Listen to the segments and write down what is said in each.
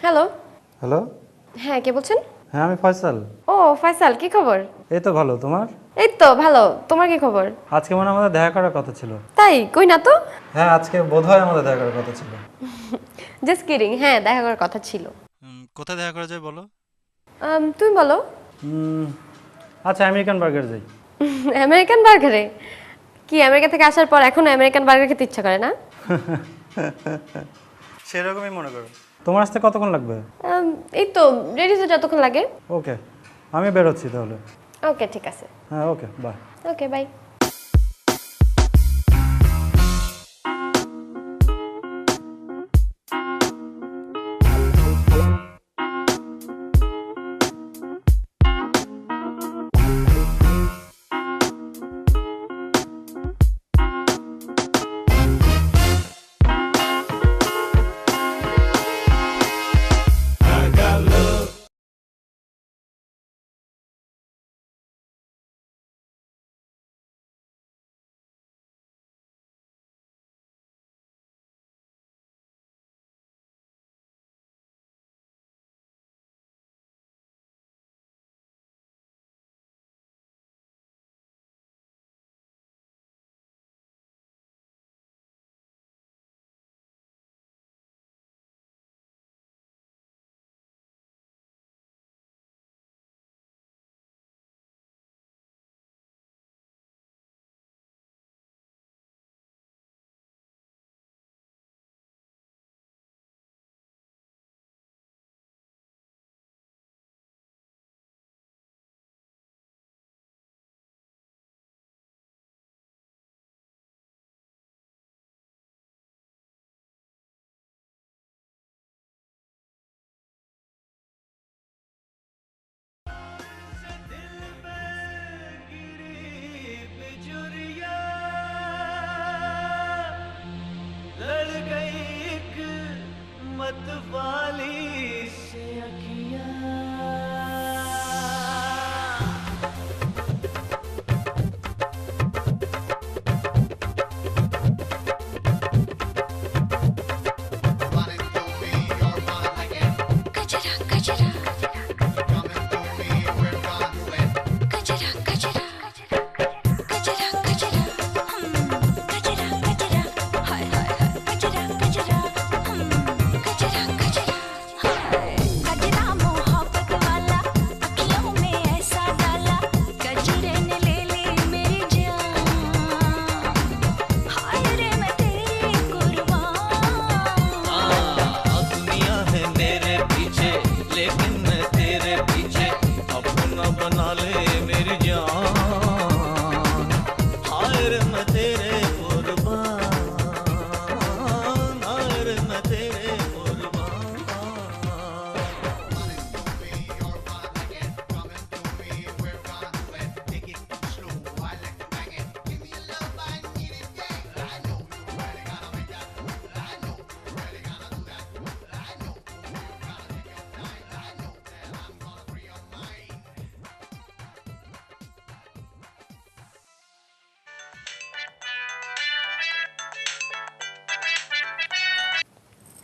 Hello. Hello. হ্যাঁ, কে বলছেন? হ্যাঁ, আমি ফয়সাল। ও ফয়সাল, কি খবর? এই তো ভালো, তোমার? এই তো ভালো। তোমার কি খবর? আজকে মনে হয় আমাদের দেখা করার কথা ছিল। তাই? কই না তো। হ্যাঁ, আজকে বোধহয় আমাদের দেখা করার কথা ছিল। Just kidding. হ্যাঁ, দেখা করার কথা ছিল। কোথায় দেখা করা যায় বলো? তুমি বলো। আচ্ছা, আমেরিকান বার্গার যাই। আমেরিকান বার্গারে? কি আমেরিকা থেকে আসার পর এখনো আমেরিকান বার্গার খেতে ইচ্ছা করে না? সেরকমই মনে করো। তোমার আসতে কতক্ষণ লাগবে? এই তো রেডি হতে যতক্ষণ লাগে। ওকে, আমি বেরোচ্ছি তাহলে। ওকে, ঠিক আছে। হ্যাঁ, okay, bye. Okay, bye.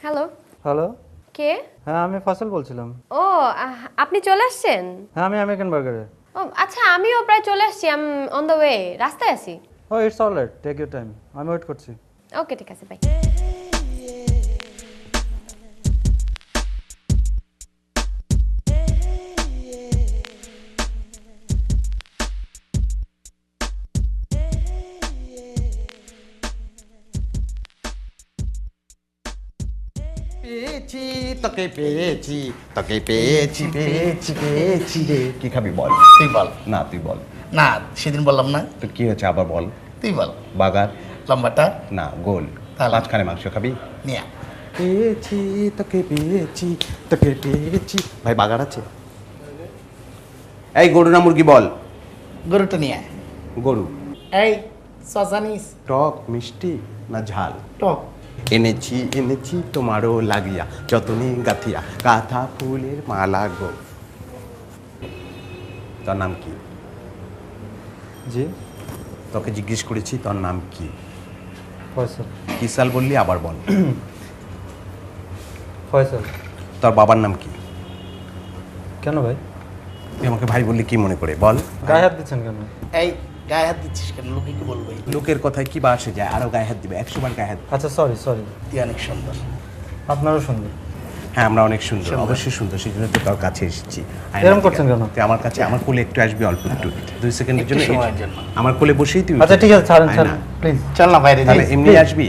Hello. Hello. কে? হ্যাঁ, আমি ফয়সাল বলছিলাম। ও, আপনি চলে আসছেন? হ্যাঁ, আমি আমেরিকান বার্গারে। ও আচ্ছা, আমিও প্রায় চলে আসছি। I am on the way, রাস্তায় আছি। ও, it's all right, take your time, আমি ওয়েট করছি। ওকে, ঠিক আছে, বাই। পেয়েছি তোকে পেয়েছি তোকে পেয়েছি পেয়েছি পেয়েছি রে। কি খাবি বল? তুই বল। না, তুই বল। না, সেদিন বললাম না। তো কি হয়েছে আবার বল? তুই বল। বাগার? লম্বাটা না, গোল। তাহলে? মাঝখানে মাংস খাবি? নিয়ে পেয়েছি তোকে পেয়েছি তোকে পেয়েছি। ভাই, বাগার আছে? এই গরু না মুরগি বল? গরুটা নিয়ে আয়। গরু। এই সজানিস টক মিষ্টি না ঝাল? টক। এনেছি এনেছি তোমারও লাগিয়া যতনে গাথিয়া কাঁথা ফুলের মালা গো। তোর নাম কি? জি, তোকে জিজ্ঞেস করেছি তোর নাম কি। ফয়সাল। কি সাল বললি আবার বল। ফয়সাল। তোর বাবার নাম কি? কেন ভাই? তুই আমাকে ভাই বললি কি মনে করে বল? গায়ে হাত দিচ্ছেন কেন? এই গায়ে হাত দিচ্ছিস কেন? লোকে কি বলবে? লোকের কথায় কি বা আসে যায়? আরো গায়ে হাত দিবে, 100 বার গায়ে হাত। আচ্ছা সরি সরি। তুই অনেক সুন্দর। আপনারও সুন্দর। হ্যাঁ আমরা অনেক সুন্দর, সুন্দর। অবশ্যই সুন্দর, সেই জন্য তো তোর কাছে এসেছি। এরকম করছেন কেন? তুই আমার কাছে, আমার কোলে একটু আসবি, অল্প একটু 2 সেকেন্ডের একটু জন্য সময়ের জন্য। আমার কোলে বসেই তুই আচ্ছা ঠিক আছে, ছাড়েন আয় ছাড়েন না। প্লিজ। চল না বাইরে যাই। তাহলে এমনি আসবি?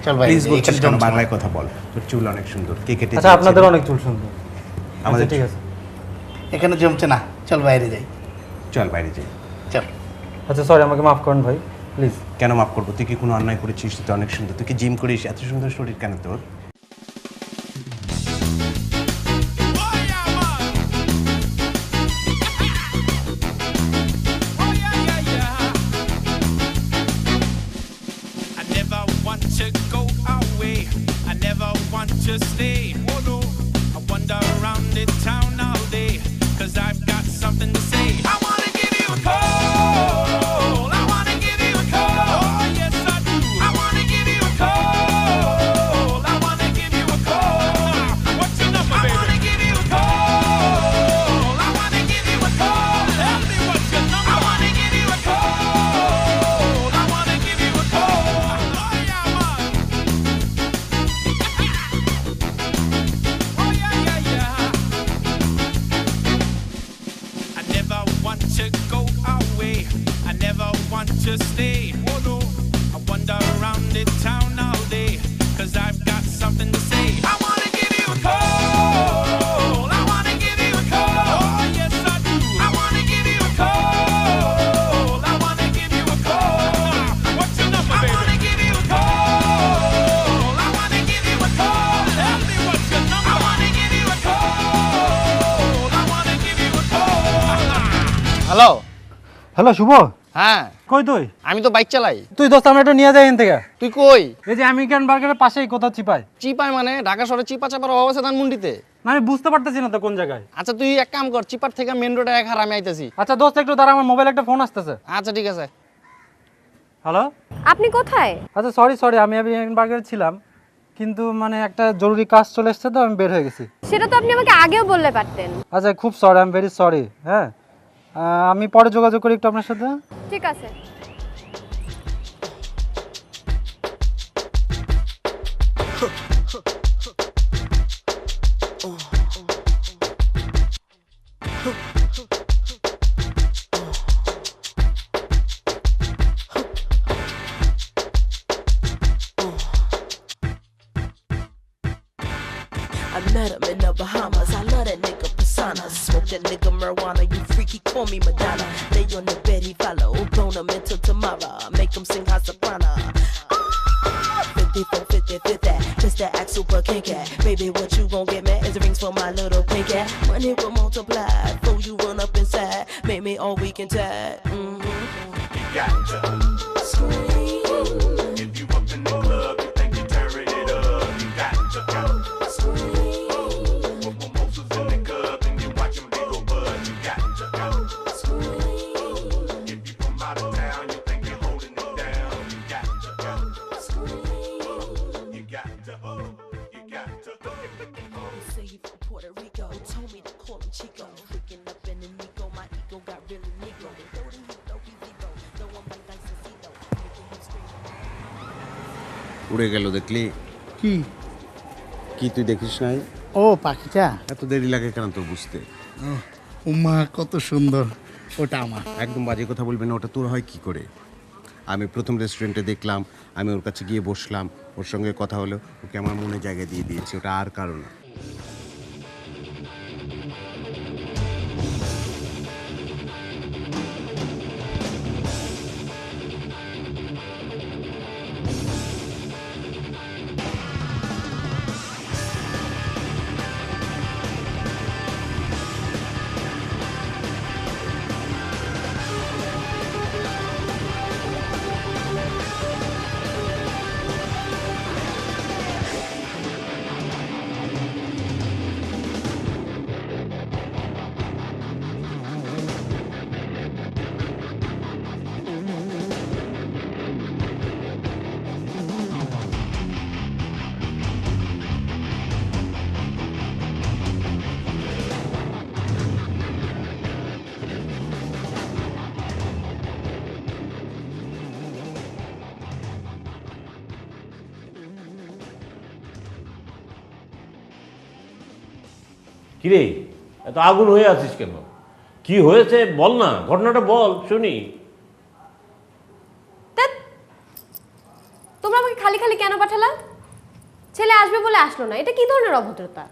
চল বাইরে প্লিজ যাই, বলছিস এখানে কেন? জমছে না। বাংলায় কথা বল। তোর চুল অনেক সুন্দর, কে কেটে আচ্ছা আপনাদের অনেক চুল সুন্দর। আমাদের আমাদের ঠিক আছে। এখানে জমছে না, চল বাইরে যাই। চল বাইরে যাই। চল। আচ্ছা সরি, আমাকে মাফ করেন ভাই প্লিজ। কেন মাফ করবো? তুই কি কোনো অন্যায় করেছিস? তুই তো অনেক সুন্দর, তুই কি জিম করিস? এত সুন্দর শরীর কেন তোর? I never want to go away. I never want to stay. Oh no, I wander around the town all day. Cause I've got something to say. I wanna give you a call. I wanna give you a call. Oh yes I do. I wanna give you a call. I wanna give you a call. What's your number, baby? I wanna give you a call. I wanna give you a call. Tell me what's your number. I wanna give you a call. I wanna give you a call. Oh yeah, man. Oh yeah, yeah, yeah. I never want to go away. I never want to stay. Oh no, I wander around the town all day. Cause I've got something to say. I wanna give you a call. I wanna give you a call. Oh yes I do. I wanna give you a call. I wanna give you a call. What's your number, baby? I wanna give you a call. I wanna give you a call. Tell me what's your number. I wanna give you a call. I wanna give you a call. Hello. Hello Shubho, হ্যাঁ কই তুই? আমি তো bike চালাই। তুই দোস্ত আমরা একটু নিয়ে যাই এখান থেকে। তুই কই? এই যে আমেরিকান বার্গারের পাশেই কোথাও চিপায়। চিপাই মানে ঢাকা শহরে চিপা চাপার অভাব আছে ধানমন্ডিতে? না আমি বুঝতে পারতেছি না তো কোন জায়গায়। আচ্ছা তুই এক কাম কর, চিপার থেকে মেন রোডে এক হার আমি আইতেছি। আচ্ছা দোস্ত একটু দাঁড়া, আমার মোবাইলে একটা ফোন আসতেছে। আচ্ছা ঠিক আছে। হ্যালো। আপনি কোথায়? আচ্ছা সরি সরি, আমি আমেরিকান বার্গারে ছিলাম, কিন্তু মানে একটা জরুরি কাজ চলে এসেছে তো আমি বের হয়ে গেছি। সেটা তো আপনি আমাকে আগেও বললে পারতেন। আচ্ছা খুব sorry, I am very sorry. হ্যাঁ আমি পরে যোগাযোগ করি একটু আপনার সাথে। ঠিক আছে। I met him in the Bahamas. I love that nigga persona. Smoke that nigga marijuana. You freaky, call me Madonna. Lay on the bed, he follow. Blown him until tomorrow. Make him sing high soprano. 54, 50, 50. Just to act super kinky. Baby, what you gon' get me? Is the rings for my little pinky. Money will multiply. Before you run up inside. Make me all weak and tired. Scream. If you up in the club, you think you're tearing it up. You got to go. Put mimosas in the cup and you watch them big old bud. You got to go. If you from out of town, you think you're holding it down. You got to go. You got to go. You got to go. Say he from Puerto Rico. Told me to call him Chico. Freaking up in the Nico. My ego got really Negro. They throw the heat, though he's zero. Though I'm like Dyson Zito. Making him scream. উড়ে গেল দেখলি? কি? কি তুই দেখিস নাই? ও পাখিটা? এত দেরি লাগে কেন তোর বুঝতে? উমা কত সুন্দর। ওটা আমার। একদম বাজে কথা বলবি না, ওটা তোর হয় কি করে? আমি প্রথম রেস্টুরেন্টে দেখলাম, আমি ওর কাছে গিয়ে বসলাম, ওর সঙ্গে কথা হলো, ওকে আমার মনে জায়গা দিয়ে দিয়েছি, ওটা আর কারণ না। কিরে এত আগুন হয়ে আছিস কেন? কি হয়েছে বল না, ঘটনাটা বল শুনি। ধ্যাৎ, তোমরা আমাকে খালি খালি কেন পাঠালা? ছেলে আসবে বলে আসলো না, এটা কি ধরনের অভদ্রতা?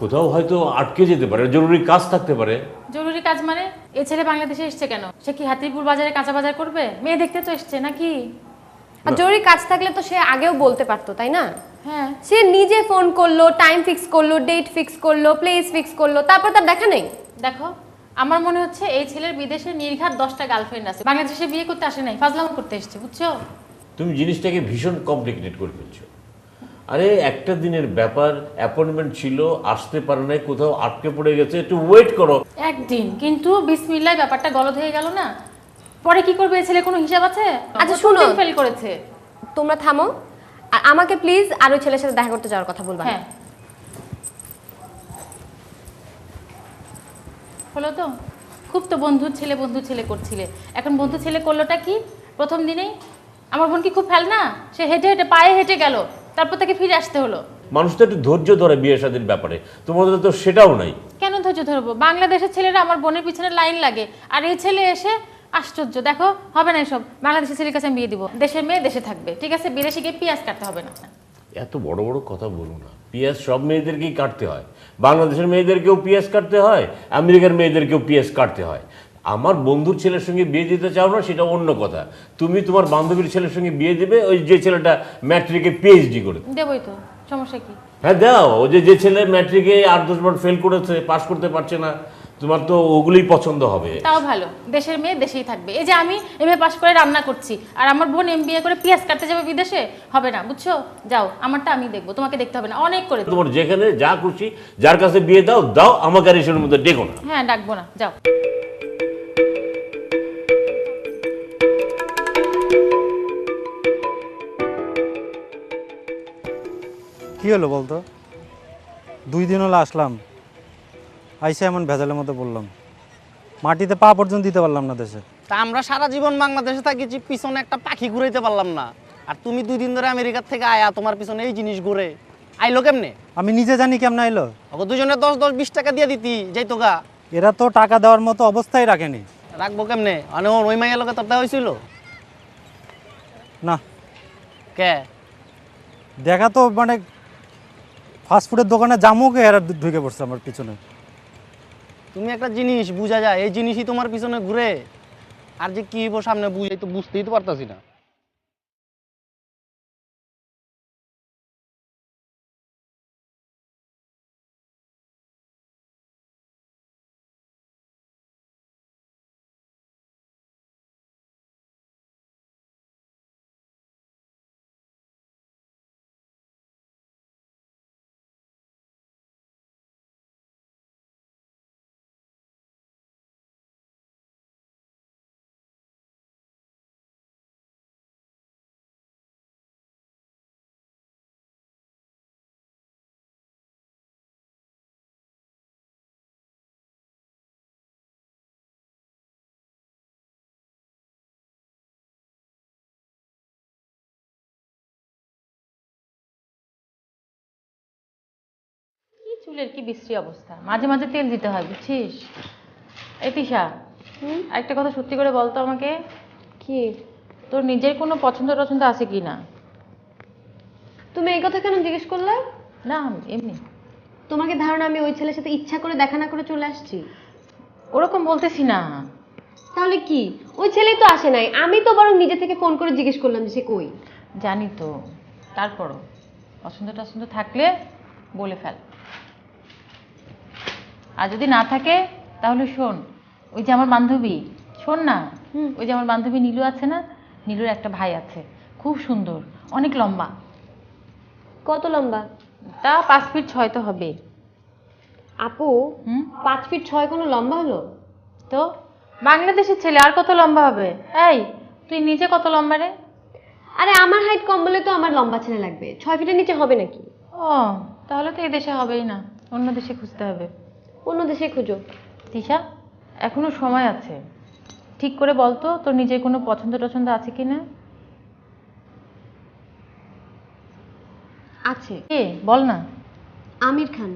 কোথাও হয়তো আটকে যেতে পারে, জরুরি কাজ থাকতে পারে। জরুরি কাজ মানে? এই ছেলে বাংলাদেশে এসছে কেন? সে কি হাতিপুর বাজারে কাঁচা বাজার করবে? মেয়ে দেখতে তো এসছে নাকি? আর জরুরি কাজ থাকলে তো সে আগেও বলতে পারতো, তাই না? হ্যাঁ, সে নিজে ফোন করলো, টাইম ফিক্স করলো, ডেট ফিক্স করলো, প্লেস ফিক্স করলো, তারপর তার দেখা নেই। দেখো আমার মনে হচ্ছে এই ছেলের বিদেশে নির্ঘাত 10টা গার্লফ্রেন্ড আছে, বাংলাদেশে বিয়ে করতে আসে নাই, ফাজলামো করতে এসছে, বুঝছো? তুমি জিনিসটাকে ভীষণ কমপ্লিকেটেড করে ফেলছো। আরে একটা দিনের ব্যাপার, অ্যাপয়েন্টমেন্ট ছিল, আসতে পারে নাই, কোথাও আটকে পড়ে গেছে, একটু ওয়েট করো। একদিন কিন্তু বিসমিল্লাহ ব্যাপারটা গলদ হয়ে গেল না, পরে কি করবে? এই ছেলে কোনো হিসাব আছে? আচ্ছা শুনো, ফেল করেছে। তোমরা থামো, আর আমাকে প্লিজ আর ওই ছেলের সাথে দেখা করতে যাওয়ার কথা বলবা না। হ্যাঁ, হলো তো? খুব তো বন্ধু ছেলে করছিলে, এখন বন্ধু ছেলে করলোটা কি? প্রথম দিনেই আমার বোন কি খুব ফেল না? সে হেঁটে হেঁটে পায়ে হেঁটে গেল, তারপর তাকে ফিরে আসতে হলো। মানুষ তো একটু ধৈর্য ধরে বিয়ে শাদীর ব্যাপারে, তোমাদের তো সেটাও নাই। কেন ধৈর্য ধরবো? বাংলাদেশের ছেলেরা আমার বোনের পিছনে লাইন লাগে, আর এই ছেলে এসে আশ্চর্য। দেখো হবে না এসব, বাংলাদেশের ছেলের কাছে আমি বিয়ে দিব, দেশের মেয়ে দেশে থাকবে, ঠিক আছে? বিদেশে গিয়ে পেঁয়াজ কাটতে হবে না। এত বড় বড় কথা বলো না। পেঁয়াজ সব মেয়েদেরকেই কাটতে হয়, বাংলাদেশের মেয়েদেরকেও পেঁয়াজ কাটতে হয়, আমেরিকার মেয়েদেরকেও পেঁয়াজ কাটতে হয়। আমার বন্ধুর ছেলের সঙ্গে বিয়ে দিতে চাও না, সেটা অন্য কথা। তুমি তোমার বান্ধবীর ছেলের সঙ্গে বিয়ে দেবে, ওই যে ছেলেটা ম্যাট্রিকে পিএইচডি করে। দেবই তো, সমস্যা কি? হ্যাঁ দাও। ও যে ছেলে ম্যাট্রিকে 8-10 বার ফেল করেছে, পাস করতে পারছে না, তোমার তো ওগুলোই পছন্দ হবে। তাও ভালো, দেশের মেয়ে দেশেই থাকবে। এই যে আমি এমএ পাস করে রান্না করছি, আর আমার বোন এমবিএ করে পেঁয়াজ কাটতে যাবে বিদেশে, হবে না, বুঝছো? যাও, আমারটা আমি দেখবো, তোমাকে দেখতে হবে না, অনেক করে। তোমার যেখানে যা খুশি যার কাছে বিয়ে দাও দাও, আমাকে আর এসবের মধ্যে ডেকো না। হ্যাঁ, ডাকবো না, যাও। কি হলো বলতো? 2 দিন হলো আসলাম, আইসে এমন ভেজালের মতো বললাম, মাটিতে পা পর্যন্ত দিতে পারলাম না দেশে। তা আমরা সারা জীবন বাংলাদেশে থাকি, পিছনে একটা পাখি ঘুরাইতে পারলাম না, আর তুমি 2 দিন ধরে আমেরিকার থেকে আয়া তোমার পিছনে এই জিনিস ঘুরে আইলো কেমনে? আমি নিজে জানি কেমন আইলো। ওকে দুজনে 10-10-20 টাকা দিয়ে দিতি যাইতো গা। এরা তো টাকা দেওয়ার মতো অবস্থায় রাখেনি। রাখবো কেমনে? মানে ওই মাইয়া লোকে তোর দেওয়া হয়েছিল না, কে? দেখা তো মানে ফাস্টফুডের দোকানে জামুকে এরা ঢুকে পড়ছে আমার পিছনে। তুমি একটা জিনিস বুঝা যায়, এই জিনিসই তোমার পিছনে ঘুরে, আর যে কি সামনে বুঝাই তো বুঝতেই তো পারতাছি না। কি চুলের কি বিশ্রী অবস্থা, মাঝে মাঝে তেল দিতে হয়, বুঝছিস? এই তিশা, একটা কথা সত্যি করে বলতো আমাকে, কি? তোর নিজের কোনো পছন্দ টছন্দ আছে কি না? তুমি এই কথা কেন জিজ্ঞেস করলে? না এমনি। তোমাকে ধারণা আমি ওই ছেলের সাথে ইচ্ছা করে দেখা না করে চলে আসছি? ওরকম বলতেছি না। তাহলে কি? ওই ছেলেই তো আসে নাই, আমি তো বরং নিজে থেকে ফোন করে জিজ্ঞেস করলাম যে সে কই। জানি তো, তারপরও পছন্দ টছন্দ থাকলে বলে ফেল, আর যদি না থাকে তাহলে শোন, ওই যে আমার বান্ধবী, শোন না, ওই যে আমার বান্ধবী নীলু আছে না, নীলুর একটা ভাই আছে, খুব সুন্দর, অনেক লম্বা। কত লম্বা? তা 5 ফিট 6 তো হবে। আপু, 5 ফিট 6 কোনো লম্বা হলো? তো বাংলাদেশের ছেলে আর কত লম্বা হবে? এই তুই নিজে কত লম্বা রে? আরে আমার হাইট কম বলে তো আমার লম্বা ছেলে লাগবে, 6 ফিটের নিচে হবে নাকি? ও তাহলে তো এই দেশে হবেই না, অন্য দেশে খুঁজতে হবে। অন্য দেশে খুঁজো। তিশা, এখনো সময় আছে, ঠিক করে বলতো তোর নিজের কোনো পছন্দ টছন্দ আছে কি না? আছে। কে বল না। আমির খান।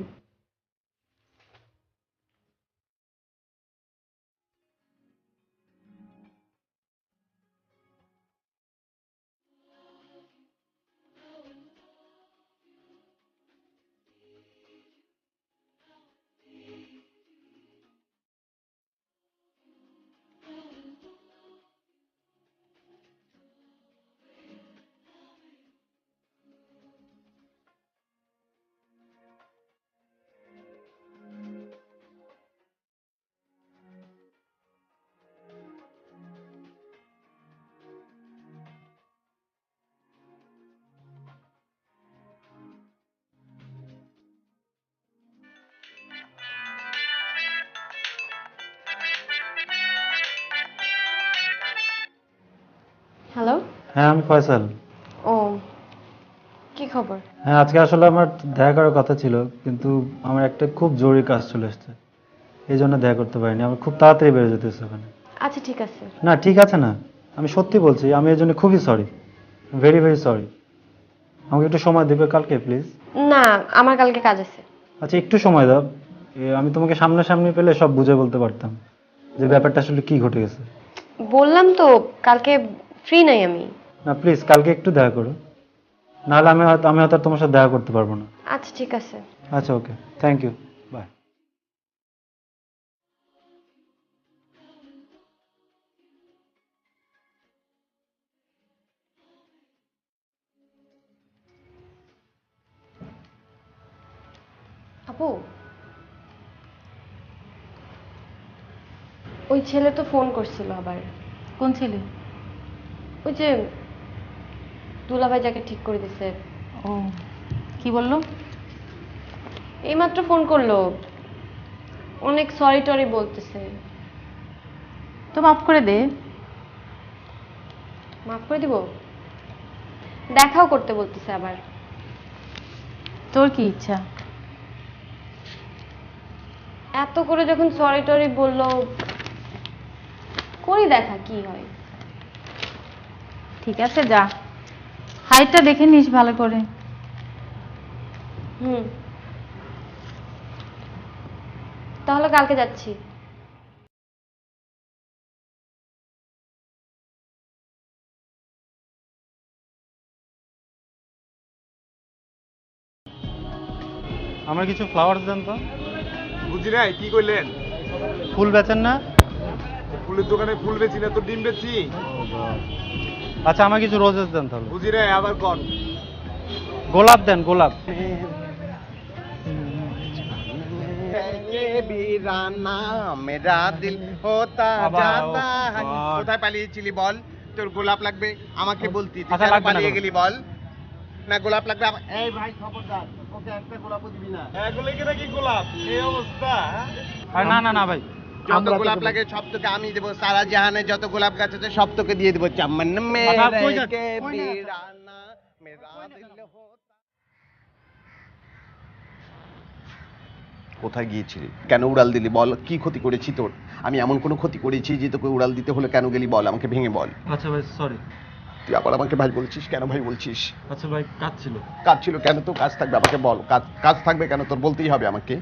হ্যালো। হ্যাঁ আমি ফয়সাল। ও, কি খবর? হ্যাঁ আজকে আসলে আমার দেখা করার কথা ছিল, কিন্তু আমার একটা খুব জরুরি কাজ চলে এসেছে, এই জন্য দেখা করতে পারিনি। আমার খুব তাড়াতাড়ি বেড়ে যেতেছে ওখানে। আচ্ছা ঠিক আছে। না ঠিক আছে না, আমি সত্যি বলছি, আমি এর জন্য খুবই সরি, ভেরি ভেরি সরি। আমাকে একটু সময় দেবে কালকে প্লিজ? না, আমার কালকে কাজ আছে। আচ্ছা একটু সময় দাও, আমি তোমাকে সামনাসামনি পেলে সব বুঝে বলতে পারতাম যে ব্যাপারটা আসলে কি ঘটে গেছে। বললাম তো কালকে ফ্রি নাই আমি। না প্লিজ কালকে একটু দেখা করো, নাহলে আমি হয়তো আর তোমার সাথে দেখা করতে পারবো না। আচ্ছা ঠিক আছে। আচ্ছা ওকে, থ্যাংক ইউ, বাই। আপু, ওই ছেলে তো ফোন করছিল আবার। কোন ছেলে? ওই যে দুলাভাই যাকে ঠিক করে দিছে। ও, কি বললো? এইমাত্র ফোন করলো, অনেক সরি টরি বলতেছে। তো মাফ করে দে। মাফ করে দিব? দেখাও করতে বলতেছে আবার। তোর কি ইচ্ছা? এত করে যখন সরি টরি বললো, করি দেখা কি হয়। ঠিক আছে যা, হাইটটা দেখে নিস ভালো করে। তাহলে কালকে যাচ্ছি। আমার কিছু ফ্লাওয়ার্স দেন তো। বুঝি নাই কি কইলেন? ফুল বেচেন না? ফুলের দোকানে ফুল বেচি না তো ডিম বেচি। আচ্ছা আমার কিছু রোজেস দেন তাহলে। বুঝি নাই আবার কোন? গোলাপ দেন, গোলাপ। মেরা দিল হোতা জাতা है। কোথায় পালিয়েছিলি বল? তোর গোলাপ লাগবে আমাকে বলতি, তুই কেন পালিয়ে গেলি বল? না গোলাপ লাগবে এই ভাই খবরদার, ওকে একটা গোলাপও দিবি না। এগুলো কি নাকি গোলাপ? এই অবস্থা? আর না না না ভাই, যত গোলাপ লাগে সব তোকে আমি দেবো, সারা জাহানে যত গোলাপ গাছ আছে সব তোকে দিয়ে দেবো। চাম্মন মেরা কে বিরানা মেরা দিল হোতা। কোথায় গিয়েছিলি? কেন উড়াল দিলি বল? কি ক্ষতি করেছি তোর? আমি এমন কোনো ক্ষতি করেছি যে তোকে উড়াল দিতে হলো? কেন গেলি বল, আমাকে ভেঙে বল। আচ্ছা ভাই সরি। তুই আবার আমাকে ভাই বলছিস কেন? ভাই বলছিস আচ্ছা ভাই কাজ ছিল। কাজ ছিল কেন? তো কাজ থাকবে আমাকে বল, কাজ থাকবে কেন? তোর বলতেই হবে আমাকে।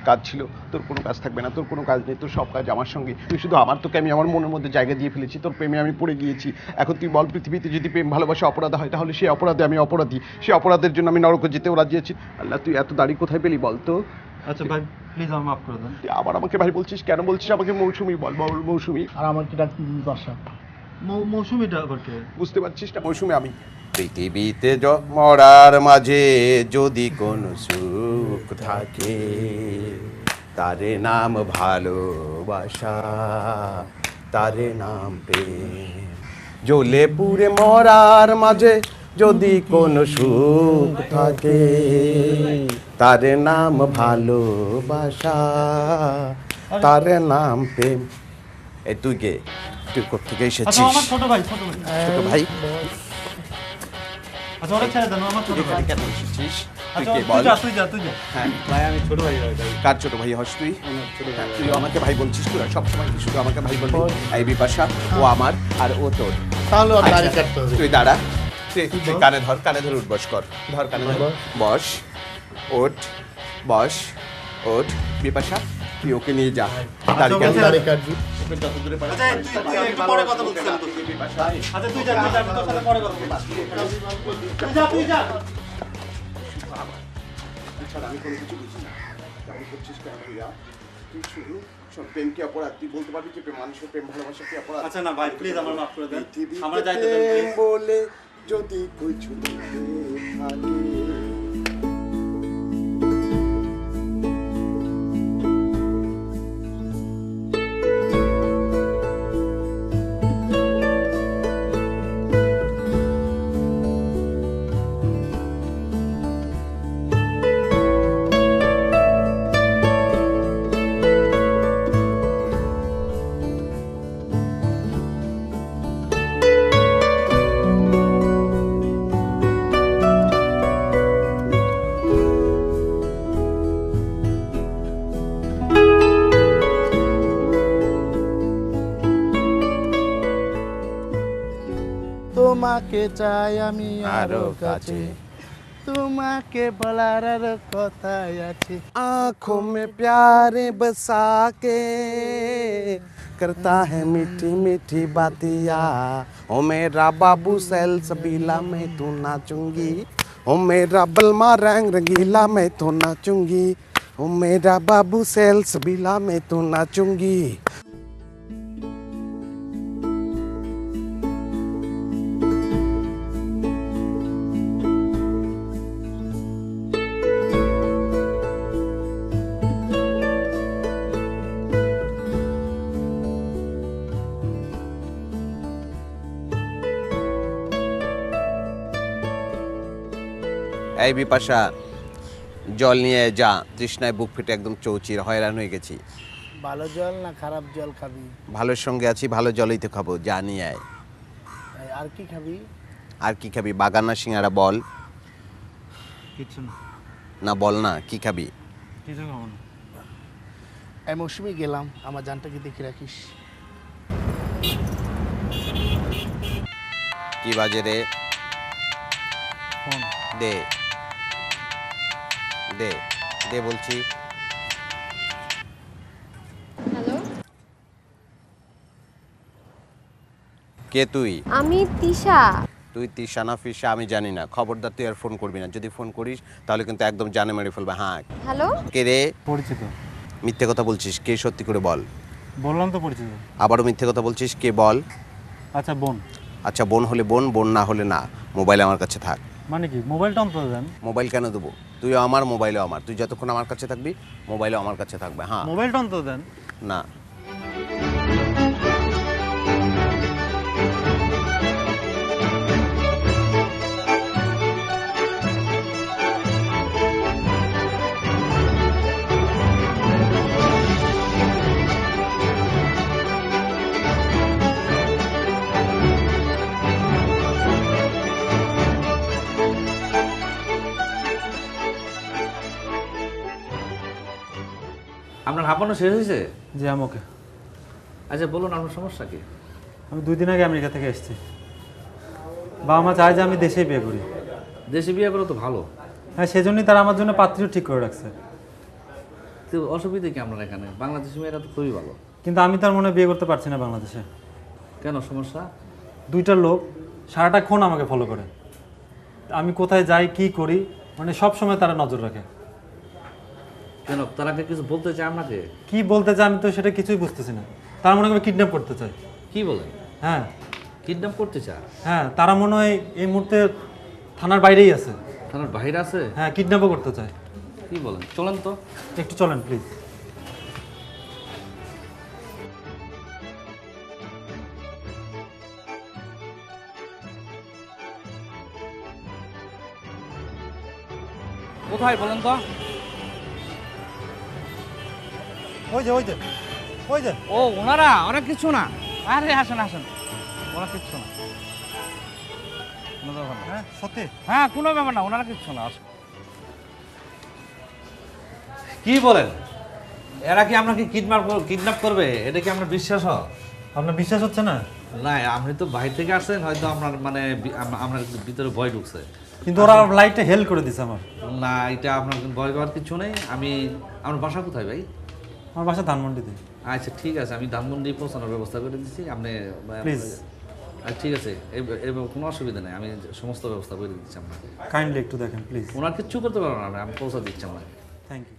কাজ ছিল, তোর কোনো কাজ থাকবে না? তোর কোনো কাজ নেই, তোর সব কাজ আমার সঙ্গে। তুই শুধু তোকে আমি আমার মনের মধ্যে জায়গা দিয়ে ফেলেছি, তোর প্রেমে আমি পড়ে গিয়েছি। এখন তুই বল, পৃথিবীতে যদি প্রেম ভালোবাসা অপরাধ হয় তাহলে সেই অপরাধে আমি অপরাধী, সেই অপরাধের জন্য আমি নরকে যেতেও রাজি আছি। আল্লাহ তুই এত দাড়ি কোথায় পেলি বল তো? আচ্ছা ভাই প্লিজ আমার মাফ করে দেন। তুই আবার আমাকে ভাই বলছিস কেন? বলছিস আমাকে মৌসুমি বল, বল মৌসুমি। আর আমার কি ডাক দশা? মৌসুমিটা আবার কে? বুঝতে পারছিস না? মৌসুমি আমি। পৃথিবীতে মরার মাঝে যদি কোনো সুখ থাকে, তারে নাম ভালোবাসা, তারে নাম প্রেম। জ্বলে পুড়ে মরার মাঝে যদি কোনো সুখ থাকে, তারে নাম ভালোবাসা, তারে নাম প্রেম। এই তুই কে? তুই কোথেকে এসেছিস? আমার ছোট ভাই, ছোট ভাই। ছোট ভাই? আচ্ছা ওরা ছেড়ে দেন, আমার ছোট ভাই। কেন এসেছিস? তুই আচ্ছা কে তুই বল? যা, তুই যা, তুই যা। হ্যাঁ ভাই আমি ছোট ভাই ভাই। কার ছোট ভাই হস তুই? হ্যাঁ, তুই আমাকে ভাই বলছিস? তুই সবসময় কি শুধু আমাকে ভাই বলবি? এই বিপাশা, ও আমার আর ও তোর। তাহলে ওর দাড়ি আচ্ছা, কাটতে হবে। তুই দাঁড়া, তুই কানে ধর, কানে ধরে উঠ, বস কর, ধর কানে ধর, বস, ওঠ, বস, ওঠ। বিপাশা তুই ওকে নিয়ে যা, দাড়ি কাটবি। দাড়ি কাটবি। ওকে যত দূরে পারিস। আচ্ছা তুই একটু পরে কথা বলছিস তো। বিপাশা, আচ্ছা তুই যা, তুই যা, আমি তোর সাথে পরে কথা বলছি। তুই যা, তুই যা। এছাড়া আমি কোনো কিছু বুঝি না। কেমন করছিস কেন ভাইয়া? তুই শুধু সব প্রেম কি অপরাধ? তুই বলতে পারবি কি মানুষের প্রেম ভালোবাসা কি অপরাধ? আচ্ছা না ভাই প্লিজ আমার মাফ করে দেন, পৃথিবীতে আমরা যাইতে দেন প্রেম প্লিজ। বলে যদি কিছু থাকে, তোমাকে চাই আমি আরো আরো কাছে। কাছে তোমাকে বলার আরো কথাই আছে आँखों में प्यार बसा के करता है मीठी मीठी बातिया ओ मेरा बाबू सैल सबीला मैं तो नाचूंगी ओ मेरा बलमा रंग रंगीला मैं तो नाचूंगी ओ मेरा बाबू सैल सबीला मैं तो नाचूंगी এই বিপাশা জল নিয়ে যা তৃষ্ণায় বুক ফেটে একদম চৌচির হয়রান হয়ে গেছি ভালো জল না খারাপ জল খাবি ভালোর সঙ্গে আছি ভালো জলই তো খাবো যা নিয়ে আয় আর কি খাবি আর কি খাবি বাগানা সিঙ্গারা বল কিছু না না বল না কি খাবি কিছু খাবো না এই মৌসুমে গেলাম আমার জানটাকে দেখে রাখিস কি বাজে রে ফোন দে দে দে বলছি হ্যালো, কে তুই আমি তিশা। তুই তিশা না ফিসা আমি জানি না খবরদার তুই আর ফোন করবি না যদি ফোন করিস তাহলে কিন্তু একদম জানে মেরে ফেলবে হ্যাঁ হ্যালো, কে রে পরিচিত। মিথ্যে কথা বলছিস কে সত্যি করে বল বললাম তো পরিচিত। আবারও মিথ্যে কথা বলছিস কে বল আচ্ছা বোন। আচ্ছা বোন হলে বোন বোন না হলে না মোবাইল আমার কাছে থাক মানে কি মোবাইলটা অন্তত দেন। মোবাইল কেন দেবো তুইও আমার মোবাইলও আমার তুই যতক্ষণ আমার কাছে থাকবি মোবাইলও আমার কাছে থাকবে হ্যাঁ মোবাইলটা অন্তত দেন। না আপনার হাঁপানো শেষ হয়েছে? যে আমাকে আচ্ছা বলুন আপনার সমস্যা কি? আমি 2 দিন আগে আমেরিকা থেকে এসেছি। বাবা মা চায় যে আমি দেশেই বিয়ে করি। দেশে বিয়ে করো তো ভালো। হ্যাঁ সেজন্যই তারা আমার জন্য পাত্রীও ঠিক করে রাখছে। তো অসুবিধা কি আপনার এখানে? বাংলাদেশি মেয়েরা তো খুবই ভালো। কিন্তু আমি তার মনে বিয়ে করতে পারছি না বাংলাদেশে। কেন সমস্যা? 2টা লোক সারাটাক্ষণ আমাকে ফলো করে। আমি কোথায় যাই কি করি মানে সব সময় তারা নজর রাখে। কেন তারা কিছু বলতে চায় আপনাকে? কি বলতে চায় আমি তো সেটা কিছুই বুঝতেছি না। তারা মনে হয় কিডন্যাপ করতে চায়। কি বলেন? হ্যাঁ কিডন্যাপ করতে চায়? হ্যাঁ তারা মনে হয় এই মুহূর্তে থানার বাইরেই আছে। থানার বাইরে আছে? হ্যাঁ কিডন্যাপও করতে চায়। কি বলেন? চলেন তো একটু চলেন প্লিজ। কোথায় বলেন তো? ওই যে ওই যে ওই যে ও ওনারা ওরা কিছু না। আরে আসেন আসেন, ওরা কিচ্ছু না। কোনো ব্যাপার না। হ্যাঁ সত্যি? হ্যাঁ কোনো ব্যাপার না, ওনারা কিচ্ছু না। আসুন। কি বলেন? এরা কি আপনাকে কিডন্যাপ করবে? এটা কি আপনার বিশ্বাস হয়? আপনার বিশ্বাস হচ্ছে না? না আপনি তো বাইরে থেকে আসছেন, হয়তো আপনার মানে আপনার ভিতরে ভয় ঢুকছে। কিন্তু ওরা লাইটটা হেল্প করে দিছে আমার। না এটা আপনার ভয় পাওয়ার কিছু নেই। আমার বাসা কোথায় ভাই? আমার বাসা ধানমন্ডিতে। আচ্ছা ঠিক আছে, আমি ধানমন্ডি পৌঁছানোর ব্যবস্থা করে দিচ্ছি। আপনি প্লিজ। আচ্ছা ঠিক আছে, এবার কোনো অসুবিধা নেই, আমি সমস্ত ব্যবস্থা করে দিচ্ছি আপনাকে। কাইন্ডলি একটু দেখেন প্লিজ। ওনার কিচ্ছু করতে পারবো না, আমি পৌঁছা দিচ্ছি আপনাকে। Thank you.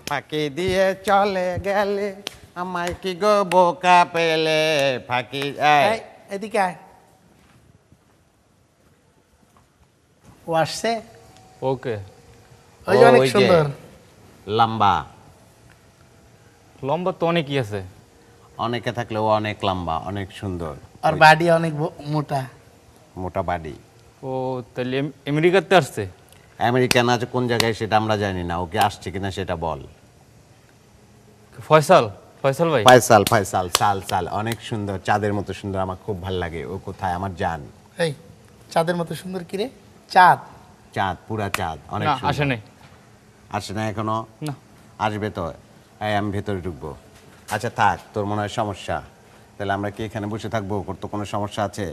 ফাঁকি দিয়ে চলে গেলে আমায় কি গো বোকা পেলে ফাঁকি এদিকে আয় ও আসছে ওকে ওই যে অনেক সুন্দর লম্বা লম্বা তো অনেকই আছে, অনেকে থাকলেও অনেক লম্বা অনেক সুন্দর আর বাড়ি অনেক মোটা মোটা বাড়ি ও তাহলে আমেরিকাতে আসছে? আমেরিকান আছে কোন জায়গায় সেটা আমরা জানি না, ওকে আসছে কিনা সেটা বল। ফয়সাল, ফয়সাল ভাই? ফয়সাল, ফয়সাল, সাল সাল, অনেক সুন্দর, চাঁদের মতো সুন্দর, আমার খুব ভালো লাগে। ও কোথায় আমার জান? এই চাঁদের মতো সুন্দর কি রে? চাঁদ? চাঁদ, পুরা চাঁদ, অনেক না, সুন্দর। আসে নাই। আসে না এখনো? না। আসবে তো। এই আমি ভেতরে ঢুকবো। আচ্ছা থাক, তোর মনে হয় সমস্যা, তাহলে আমরা কি এখানে বসে থাকবো? ওর তো কোনো সমস্যা আছে?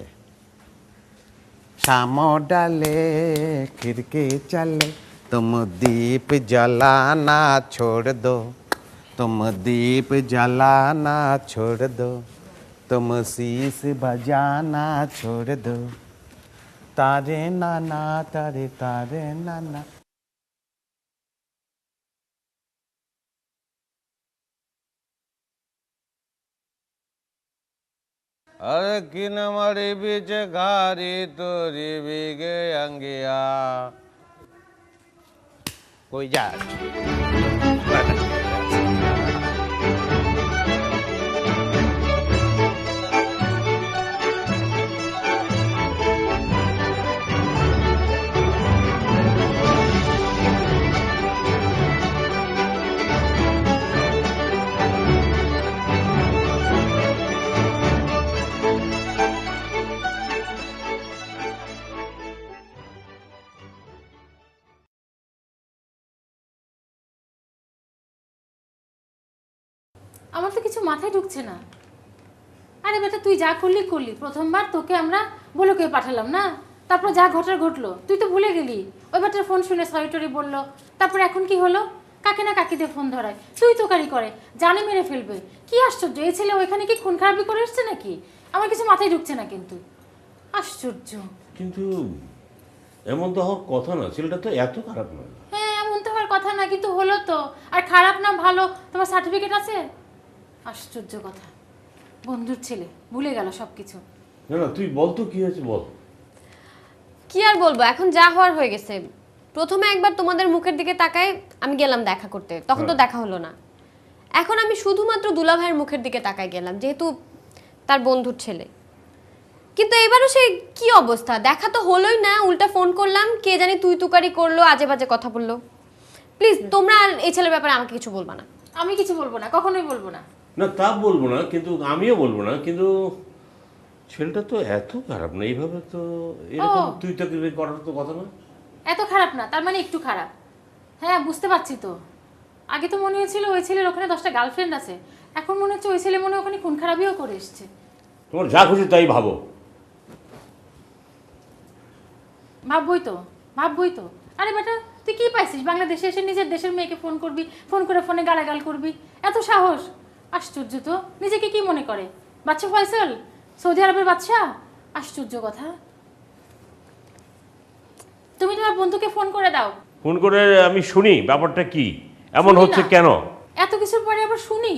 शाम डाले खिड़की चले, तुम दीप जलाना छोड़ दो, तुम दीप जलाना छोड़ दो, तुम शीश बजाना छोड़ दो, तारे नाना तारे तारे नाना। अरे किन मारी बीच घारी तोरी बिगे अंगिया कोई जा আমার তো কিছু মাথায় ঢুকছে না। আরে বেটা তুই যা করলি করলি, প্রথমবার তোকে আমরা বলোকে পাঠালাম না, তারপর যা ঘটার ঘটলো তুই তো ভুলে গেলি। ওই বাচ্চার ফোন শুনে সরি টরি বললো, তারপর এখন কি হলো? কাকে না কাকিদের ফোন ধরায়, তুই তোকারি করে, জানে মেরে ফেলবে। কি আশ্চর্য, এই ছেলে ওইখানে কি খুন খারাপি করে এসছে নাকি? আমার কিছু মাথায় ঢুকছে না কিন্তু, আশ্চর্য। কিন্তু এমন তো হওয়ার কথা না, ছেলেটা তো এত খারাপ নয়। হ্যাঁ এমন তো হওয়ার কথা না, কিন্তু হলো তো। আর খারাপ না ভালো তোমার সার্টিফিকেট আছে? আশ্চর্য কথা, বন্ধুর ছেলে ভুলে গেল সবকিছু। না না তুই বল তো কি হয়েছে, বল। কি আর বলবো, এখন যা হওয়ার হয়ে গেছে। প্রথমে একবার তোমাদের মুখের দিকে তাকায় আমি গেলাম দেখা করতে, তখন তো দেখা হলো না। এখন আমি শুধুমাত্র দুলা ভাইয়ের মুখের দিকে তাকায় গেলাম, যেহেতু তার বন্ধুর ছেলে। কিন্তু এবারও সে কি অবস্থা, দেখা তো হলোই না, উল্টা ফোন করলাম, কে জানি তুই তুকারি করলো, আজে বাজে কথা বললো। প্লিজ তোমরা আর এই ছেলের ব্যাপারে আমাকে কিছু বলবা না। আমি কিছু বলবো না, কখনোই বলবো না। না তা বলবো না, কিন্তু আমিও বলবো না, কিন্তু ছেলেটা তো এত খারাপ না, এইভাবে তো এরকম তুই তো করার তো কথা না। এত খারাপ না, তার মানে একটু খারাপ। হ্যাঁ বুঝতে পারছি তো। আগে তো মনে হয়েছিল ওই ছেলের ওখানে 10টা গার্লফ্রেন্ড আছে, এখন মনে হচ্ছে ওই ছেলে মনে ওখানে খুন খারাপিও করে এসছে। তোমার যা খুশি তাই ভাবো। ভাববই তো, ভাববই তো। আরে বেটা তুই কি পাইছিস, বাংলাদেশে এসে নিজের দেশের মেয়েকে ফোন করবি, ফোন করে ফোনে গালাগাল করবি, এত সাহস? আশ্চর্য তো, নিজেকে কি মনে করে বাচ্চা ফয়সাল, সৌদি আরবের বাচ্চা? আশ্চর্য কথা। তুমি তোমার বন্ধুকে ফোন করে দাও। ফোন করে আমি শুনি ব্যাপারটা কি, এমন হচ্ছে কেন। এত কিছুর পরে আবার শুনি?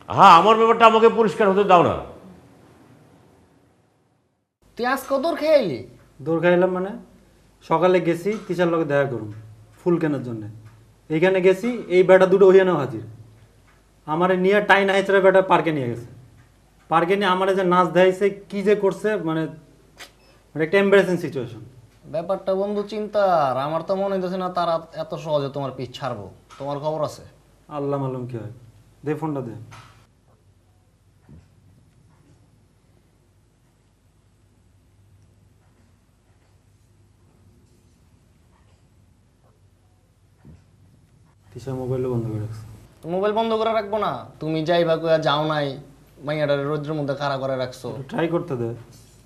হ্যাঁ আমার ব্যাপারটা আমাকে পরিষ্কার হতে দাও না। তুই আজ কদর খেয়ে এলি? দৌড় খাইলাম মানে, সকালে গেছি তিশার লগে দেখা করুন ফুল কেনার জন্য। এইখানে গেছি, এই বেটা দুটো ওইখানেও হাজির। আমার নিয়ে টাইন হাইচড়া বেটা পার্কে নিয়ে গেছে। পার্কে নিয়ে আমার যে নাচ দেখাইছে, কি যে করছে, মানে একটা এম্বারেসিং সিচুয়েশন। ব্যাপারটা বন্ধু চিন্তা, আর আমার তো মনে হইতেছে না তারা এত সহজে তোমার পিছ ছাড়বো। তোমার খবর আছে? আল্লাহ মালুম কি হয়। দে ফোনটা দে। তিশা মোবাইলও বন্ধ করে রাখছে। মোবাইল বন্ধ করে রাখবো না? তুমি যাইবা কইয়া যাও নাই, মাইয়াটারে রোদ্রের মধ্যে খাড়া করে রাখছো। ট্রাই করতে দে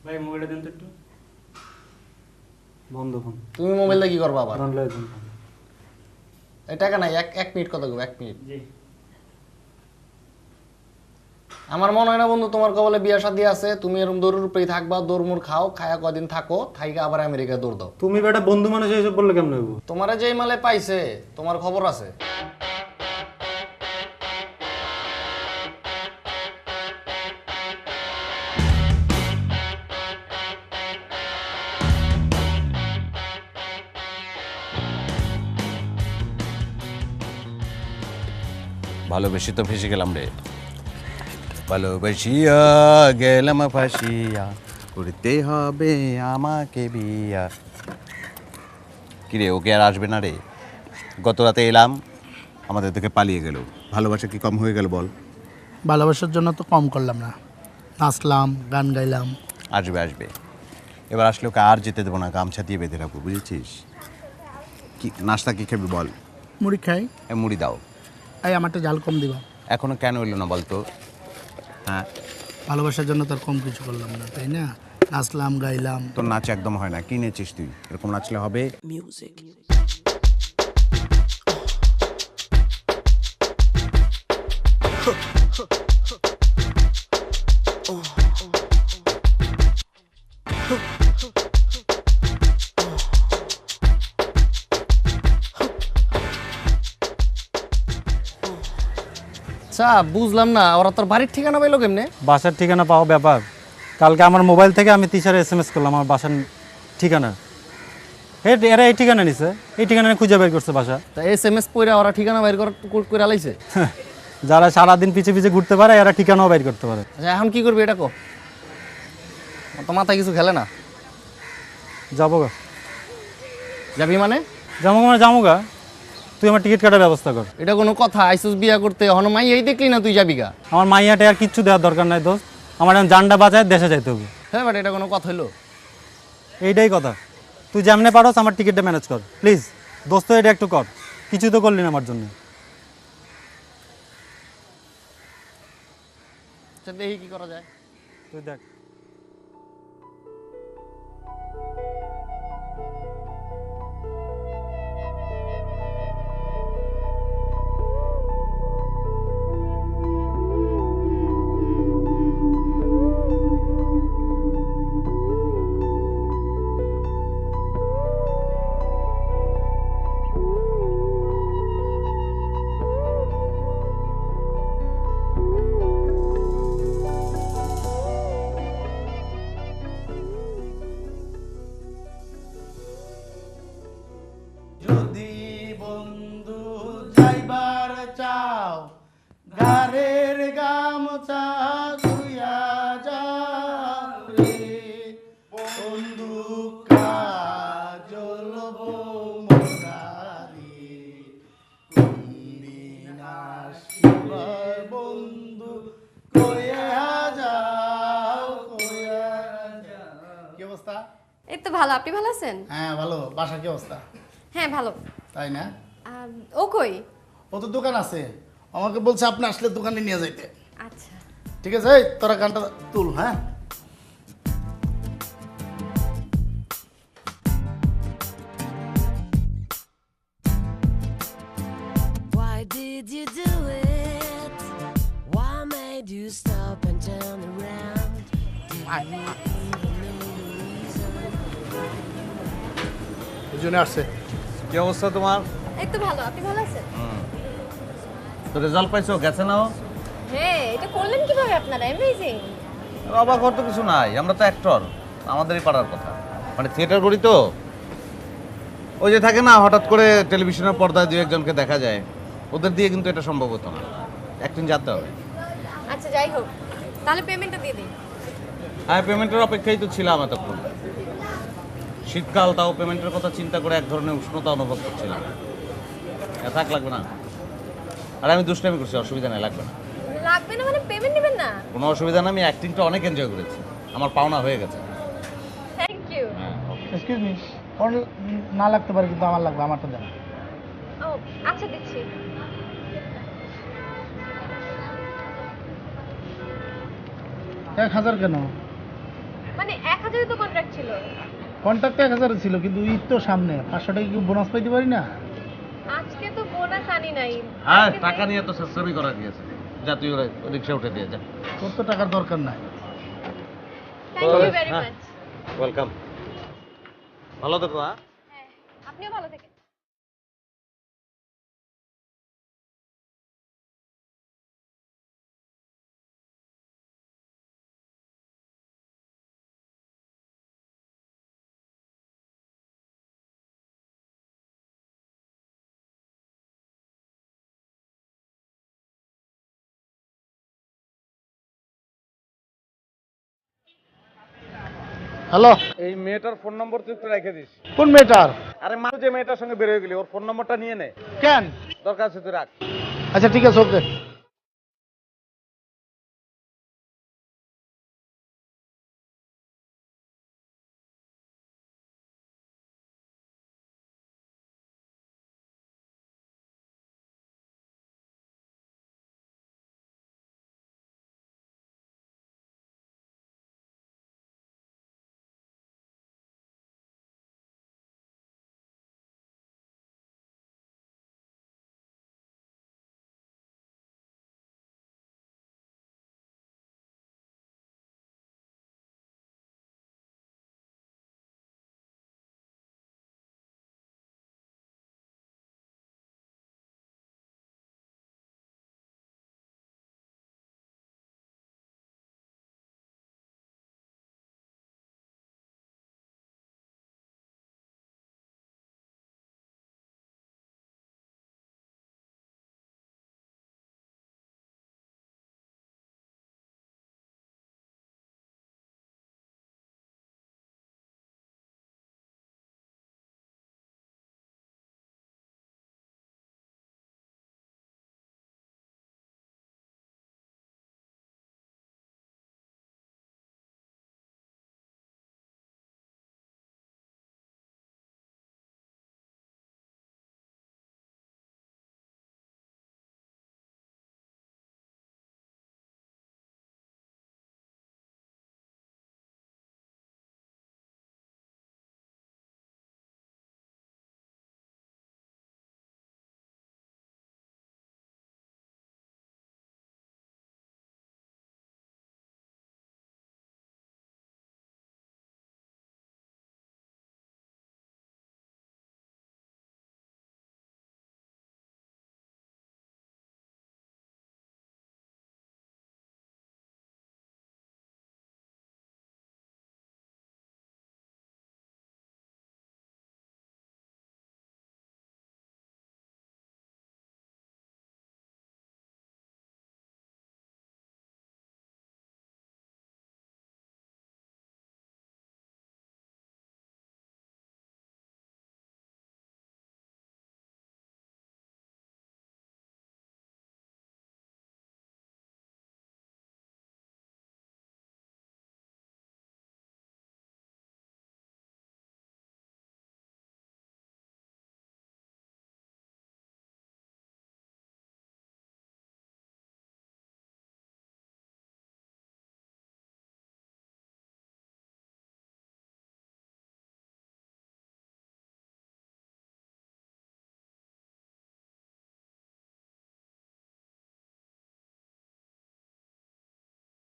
ভাই মোবাইলটা দেন তো একটু। বন্ধ ফোন। তুমি মোবাইলটা কি করবা আবার? অনলাইন এই টাকা নাই, এক মিনিট কথা কইব, 1 মিনিট। জি। আমার মনে হয় না বন্ধু তোমার কপালে বিয়া শাদী আছে। তুমি এরকম দৌড়ের উপরেই থাকবা, দৌড়মুড় খাও, খায়া কদিন থাকো, থাইকা আবার আমেরিকা দৌড় দাও। তুমি বেটা বন্ধু মানুষ এসব বললে কেমন হইব? তোমারে যেই মালে পাইছে তোমার খবর আছে? ভালোবেসে তো ফেসে গেলাম রে। ভালোবাসিয়া গেলাম ফাঁসিয়া করতে হবে আমাকে বিয়া। কিরে ওকে আর আসবে না রে? গত রাতে এলাম, আমাদের থেকে পালিয়ে গেল। ভালোবাসা কি কম হয়ে গেল বল? ভালোবাসার জন্য তো কম করলাম না, নাচলাম, গান গাইলাম। আসবে আসবে, এবার আসলে ওকে আর যেতে দেবো না, গামছা দিয়ে বেঁধে রাখবো, বুঝেছিস? কি নাস্তা কি খাবি বল? মুড়ি খাই। মুড়ি দাও। এই আমারটা জাল কম দিবা। এখনো কেন এলো না বলতো? হ্যাঁ, ভালোবাসার জন্য তার কম কিছু করলাম না, তাই না? নাচলাম, গাইলাম। তোর নাচ একদম হয় না। কি নেছিস তুই? এরকম নাচলে হবে? Music. আচ্ছা বুঝলাম না, ওরা তোর বাড়ির ঠিকানা পাইলো কেমনে? বাসার ঠিকানা পাওয়া ব্যাপার। কালকে আমার মোবাইল থেকে আমি তিশারে SMS করলাম আমার বাসার ঠিকানা। এরা এই ঠিকানা নিছে, এই ঠিকানা খুঁজে বের করছে বাসা। তা SMS পইরা ওরা ঠিকানা বাইর করে আলাইছে। যারা সারাদিন পিছে পিছে ঘুরতে পারে এরা ঠিকানাও বাইর করতে পারে। আচ্ছা এখন কি করবি এটা কো? তো মাথায় কিছু খেলে না। যাবো গা। যাবি মানে? যামুগা। তুই আমার টিকিট কাটার ব্যবস্থা কর। এটা কোনো কথা? আইসুস বিয়া করতে হন মাই এই দেখলি না তুই যাবি গা? আমার মাইয়াটে আর কিচ্ছু দেওয়ার দরকার নাই দোস্ত, আমার এখন জানটা বাঁচায় দেশে যাইতে হবে। হ্যাঁ বাট এটা কোনো কথা হইলো? এইটাই কথা। তুই যেমনে পারস আমার টিকিটটা ম্যানেজ কর প্লিজ দোস্ত, এটা একটু কর। কিছু তো করলি না আমার জন্য। আচ্ছা দেখি কি করা যায়। তুই দেখ। যদি বন্ধু যাইবার চাও, ঘরের গামছা ধুইয়া যাও রে বন্ধু, কাজল মোনারি কোনদিন আসিবা বন্ধু, কইয়া যাও কইয়া যাও। কি অবস্থা? এই তো ভালো, আপনি ভালো আছেন? হ্যাঁ ভালো। বাসার কি অবস্থা? হ্যাঁ ভালো। তাই না? ও কই? ও তো দোকান আছে, আমাকে বলছে আপনি আসলে দোকানে নিয়ে যাইতে। আচ্ছা ঠিক আছে, এই তোরা গানটা তুল। হ্যাঁ Why did you do it? Why made you stop and turn around? দুজনে আসছে। কি অবস্থা তোমার? এই তো ভালো, আপনি ভালো আছেন? তো রেজাল্ট পাইছো? গেছে না? হ্যাঁ, এটা করলেন কিভাবে আপনারা? অ্যামেজিং। অবাক হওয়ার তো কিছু নাই, আমরা তো অ্যাক্টর, আমাদেরই পারার কথা। মানে থিয়েটার করি তো, ওই যে থাকে না হঠাৎ করে টেলিভিশনের পর্দায় দু একজনকে দেখা যায়, ওদের দিয়ে কিন্তু এটা সম্ভব হতো না, একদিন জানতে হবে। আচ্ছা যাই হোক, তাহলে পেমেন্টটা দিয়ে দিন। হ্যাঁ পেমেন্টের অপেক্ষাই তো ছিলাম এতক্ষণ। শীতকাল, তাও পেমেন্টের কথা চিন্তা করে এক ধরনের উষ্ণতা অনুভব করছিলাম। থাক, লাগবে না। আর আমি দুষ্টামি করছি, অসুবিধা নেই, লাগবে না। লাগবে না মানে পেমেন্ট নেবেন না? কোনো অসুবিধা না, আমি অ্যাক্টিংটা অনেক এনজয় করেছি, আমার পাওনা হয়ে গেছে। Thank you. এক্সকিউজ মি, না লাগতে পারে কিন্তু আমার লাগবে, আমারটা দেন। ও আচ্ছা দিচ্ছি। 1000 কেন? মানে 1000 তো কন্ট্রাক্ট ছিল। কন্ট্রাক্ট 1000 ছিল, কিন্তু ঈদ তো সামনে, 500 টাকা কি বোনাস পাইতে পারি না? আজকে তো বোনাস আনি নাই। হ্যাঁ টাকা নিয়ে তো সেসমি করা গিয়েছে, যা তুই রিক্সা উঠে দিয়ে যা। তোর তো টাকার দরকার নাই। Thank you very much. Welcome. ভালো থেকো। হ্যাঁ আপনিও ভালো থাকেন। হ্যালো, এই মেয়েটার ফোন নম্বর তুই একটু রেখে দিস। কোন মেয়েটার? আরে মানুষ যে মেয়েটার সঙ্গে বের হয়ে গেলি ওর ফোন নম্বরটা নিয়ে নে। কেন? দরকার আছে তুই রাখ। আচ্ছা ঠিক আছে, ওকে।